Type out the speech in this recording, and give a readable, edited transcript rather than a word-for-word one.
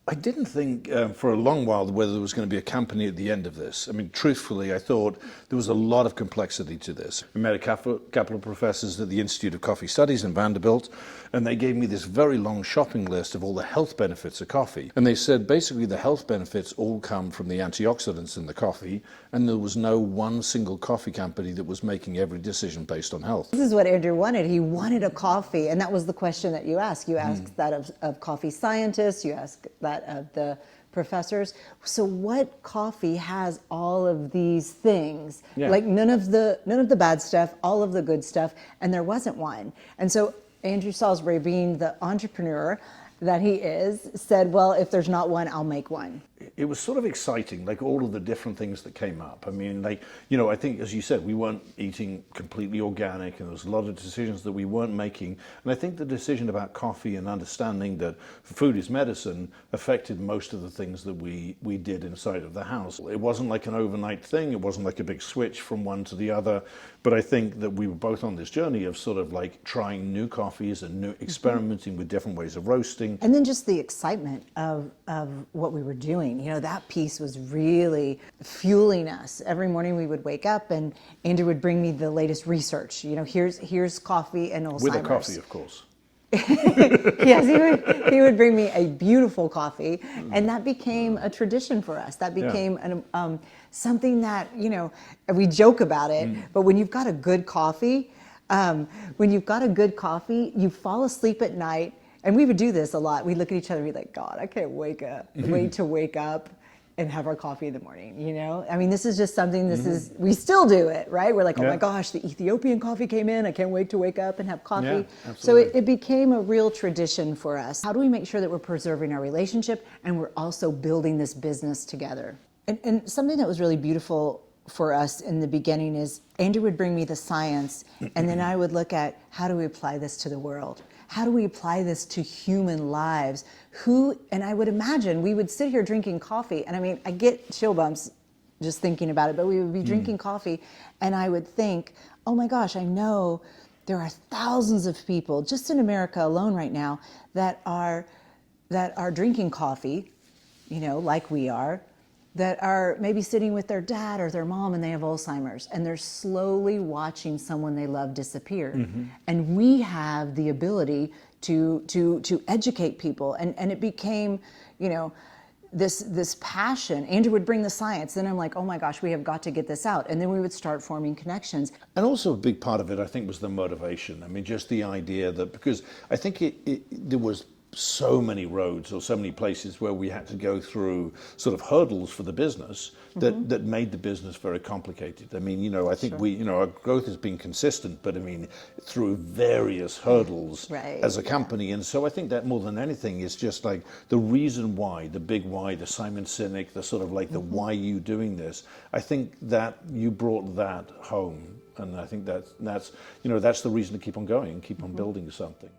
I didn't think for a long while whether there was going to be a company at the end of this. I mean, truthfully, I thought there was a lot of complexity to this. I met a couple of professors at the Institute of Coffee Studies in Vanderbilt, and they gave me this very long shopping list of all the health benefits of coffee. And they said basically the health benefits all come from the antioxidants in the coffee, and there was no one single coffee company that was making every decision based on health. This is what Andrew wanted. He wanted a coffee, and that was the question that you asked. You asked that of coffee scientists, you asked that of the professors. So what coffee has all of these things? Yeah. Like none of the bad stuff, all of the good stuff, and there wasn't one. And so Andrew Salisbury, being the entrepreneur that he is, said, well, if there's not one, I'll make one. It was sort of exciting, like all of the different things that came up. I mean, like, you know, I think, as you said, we weren't eating completely organic, and there was a lot of decisions that we weren't making. And I think the decision about coffee and understanding that food is medicine affected most of the things that we did inside of the house. It wasn't like an overnight thing. It wasn't like a big switch from one to the other. But I think that we were both on this journey of sort of like trying new coffees and experimenting with different ways of roasting. And then just the excitement of what we were doing. You know, that piece was really fueling us. Every morning we would wake up and Andrew would bring me the latest research. You know, here's coffee and Alzheimer's. With a coffee, of course. Yes, he would bring me a beautiful coffee, and that became a tradition for us. That became something that, you know, we joke about it, but when you've got a good coffee, you fall asleep at night. And we would do this a lot. We'd look at each other and be like, God, I can't wait to wake up and have our coffee in the morning, you know? I mean, this is just something, we still do it, right? We're like, oh my gosh, the Ethiopian coffee came in. I can't wait to wake up and have coffee. Yeah, so it became a real tradition for us. How do we make sure that we're preserving our relationship and we're also building this business together? And something that was really beautiful for us in the beginning is Andrew would bring me the science, and then I would look at how do we apply this to the world? How do we apply this to human lives? And I would imagine we would sit here drinking coffee, and I mean, I get chill bumps just thinking about it, but we would be drinking coffee, and I would think, oh my gosh, I know there are thousands of people just in America alone right now that are drinking coffee, you know, like we are, that are maybe sitting with their dad or their mom and they have Alzheimer's, and they're slowly watching someone they love disappear. And we have the ability to educate people. And it became, you know, this passion. Andrew would bring the science. Then I'm like, oh my gosh, we have got to get this out. And then we would start forming connections. And also a big part of it, I think, was the motivation. I mean, just the idea that, because I think there was so many roads or so many places where we had to go through sort of hurdles for the business that made the business very complicated. I mean, you know, I think our growth has been consistent, but I mean, through various hurdles as a company. And so I think that more than anything is just like the reason why, the big why, the Simon Sinek, the sort of like the why you doing this. I think that you brought that home. And I think that's the reason to keep on going and keep on building something.